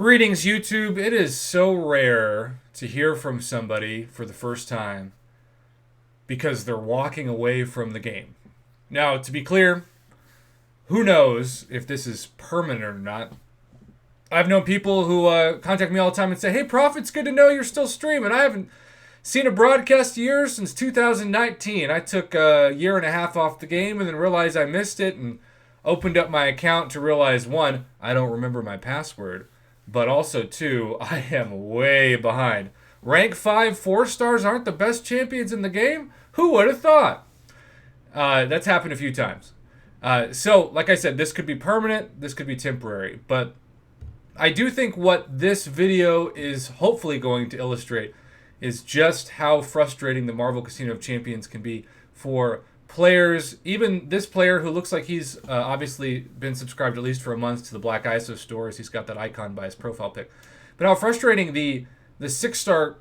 Greetings, YouTube. It is so rare to hear from somebody for the first time because they're walking away from the game. Now, to be clear, who knows if this is permanent or not. I've known people who contact me all the time and say, "Hey, Prof, it's good to know you're still streaming. I haven't seen a broadcast year since 2019. I took a year and a half off the game and then realized I missed it and opened up my account to realize, one, I don't remember my password, but also, two, I am way behind. Rank 5 4-stars aren't the best champions in the game? Who would have thought?" That's happened a few times. So, like I said, this could be permanent, this could be temporary, but I do think what this video is hopefully going to illustrate is just how frustrating the Marvel Casino of Champions can be for players. Even this player who looks like he's obviously been subscribed at least for a month to the Black ISO stores. He's got that icon by his profile pic. But how frustrating the 6-star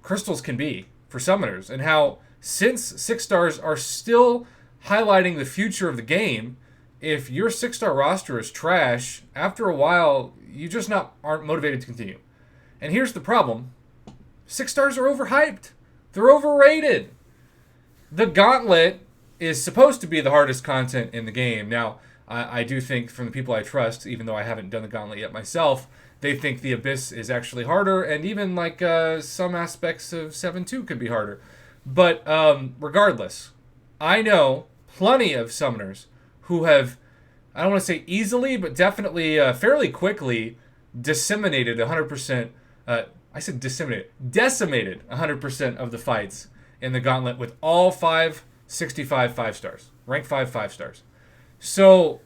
crystals can be for summoners, and how since 6-stars are still highlighting the future of the game, if your 6-star roster is trash, after a while, you just aren't motivated to continue. And here's the problem. 6-stars are overhyped. They're overrated. The Gauntlet is supposed to be the hardest content in the game. Now, I do think from the people I trust, even though I haven't done the Gauntlet yet myself, they think the Abyss is actually harder, and even like some aspects of 7-2 could be harder. But regardless, I know plenty of summoners who have, I don't want to say easily, but definitely fairly quickly decimated 100%. I said disseminated. Decimated 100% of the fights in the Gauntlet with all 65 5-stars. Rank 5 5-stars. So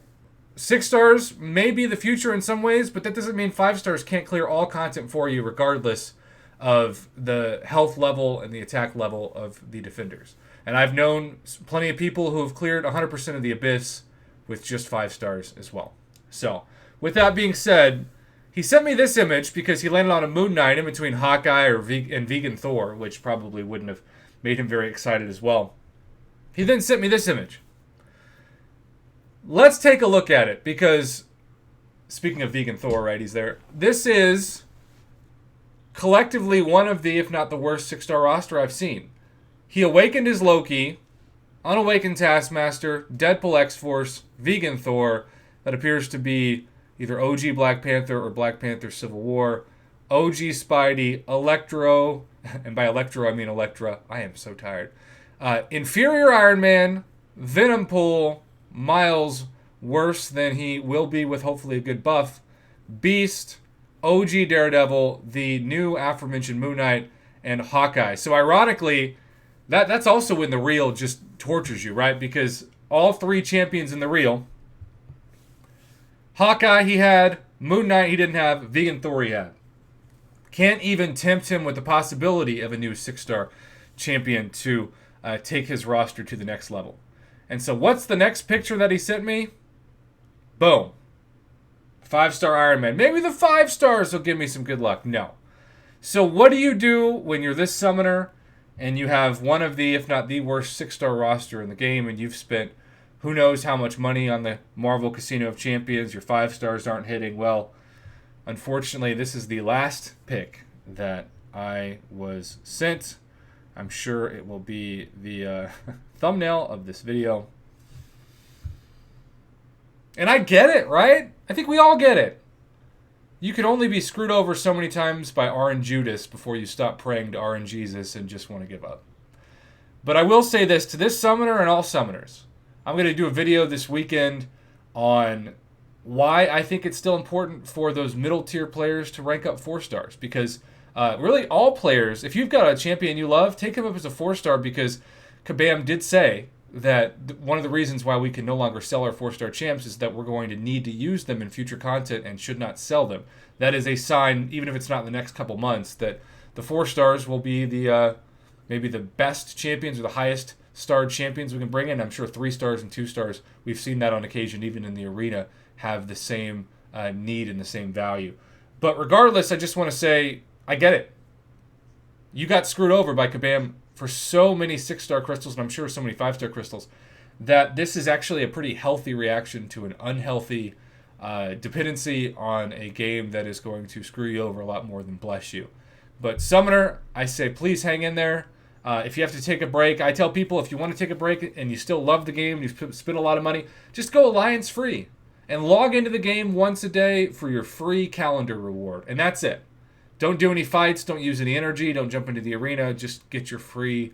6-stars may be the future in some ways, but that doesn't mean 5-stars can't clear all content for you regardless of the health level and the attack level of the defenders. And I've known plenty of people who have cleared 100% of the Abyss with just 5-stars as well. So, with that being said, he sent me this image because he landed on a Moon Knight in between Hawkeye and Vegan Thor, which probably wouldn't have made him very excited as well. He then sent me this image. Let's take a look at it because, speaking of Vegan Thor, right, he's there. This is collectively one of the, if not the worst 6-star roster I've seen. He awakened his Loki, unawakened Taskmaster, Deadpool X-Force, Vegan Thor, that appears to be either OG Black Panther or Black Panther Civil War, OG Spidey, Electro, and by Electro I mean Elektra. I am so tired. Inferior Iron Man, Venom Pool, Miles, worse than he will be with hopefully a good buff, Beast, OG Daredevil, the new aforementioned Moon Knight, and Hawkeye. So ironically, that's also when the reel just tortures you, right? Because all three champions in the reel, Hawkeye he had, Moon Knight he didn't have, Vegan Thor he had. Can't even tempt him with the possibility of a new 6-star champion to take his roster to the next level. And so what's the next picture that he sent me? Boom. 5-star Iron Man. Maybe the 5-stars will give me some good luck. No. So what do you do when you're this summoner and you have one of the, if not the worst 6-star roster in the game, and you've spent who knows how much money on the Marvel Casino of Champions, your 5-stars aren't hitting? Well, unfortunately, this is the last pick that I was sent. I'm sure it will be the thumbnail of this video. And I get it, right? I think we all get it. You can only be screwed over so many times by RN Judas before you stop praying to RN Jesus and just want to give up. But I will say this to this summoner and all summoners. I'm going to do a video this weekend on why I think it's still important for those middle tier players to rank up 4-stars. Because really all players, if you've got a champion you love, take him up as a 4-star, because Kabam did say that one of the reasons why we can no longer sell our 4-star champs is that we're going to need to use them in future content and should not sell them. That is a sign, even if it's not in the next couple months, that the 4-stars will be the maybe the best champions or the highest starred champions we can bring in. I'm sure 3-stars and 2-stars, we've seen that on occasion, even in the arena, have the same need and the same value. But regardless, I just want to say, I get it. You got screwed over by Kabam for so many 6-star crystals, and I'm sure so many 5-star crystals, that this is actually a pretty healthy reaction to an unhealthy dependency on a game that is going to screw you over a lot more than bless you. But Summoner, I say please hang in there. If you have to take a break, I tell people if you want to take a break and you still love the game and you spend a lot of money, just go Alliance free and log into the game once a day for your free calendar reward. And that's it. Don't do any fights. Don't use any energy. Don't jump into the arena. Just get your free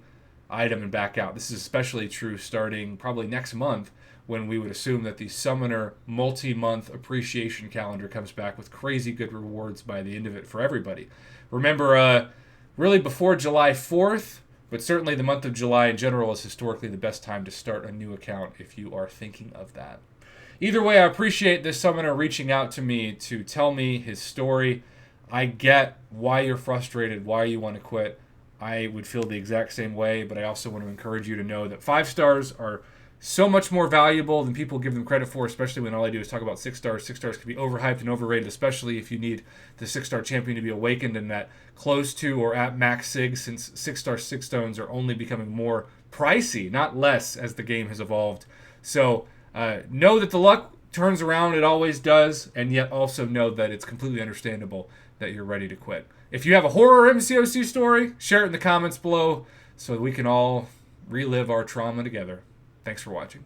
item and back out. This is especially true starting probably next month, when we would assume that the Summoner multi-month appreciation calendar comes back with crazy good rewards by the end of it for everybody. Remember, really before July 4th, but certainly the month of July in general is historically the best time to start a new account if you are thinking of that. Either way, I appreciate this Summoner reaching out to me to tell me his story. I get why you're frustrated, why you want to quit. I would feel the exact same way, but I also want to encourage you to know that 5 stars are so much more valuable than people give them credit for, especially when all I do is talk about 6 stars. 6 stars can be overhyped and overrated, especially if you need the 6-star champion to be awakened and that close to or at max sig, since 6-star 6 stones are only becoming more pricey, not less, as the game has evolved. So know that the luck turns around, it always does, and yet also know that it's completely understandable that you're ready to quit. If you have a horror MCOC story, share it in the comments below so that we can all relive our trauma together. Thanks for watching.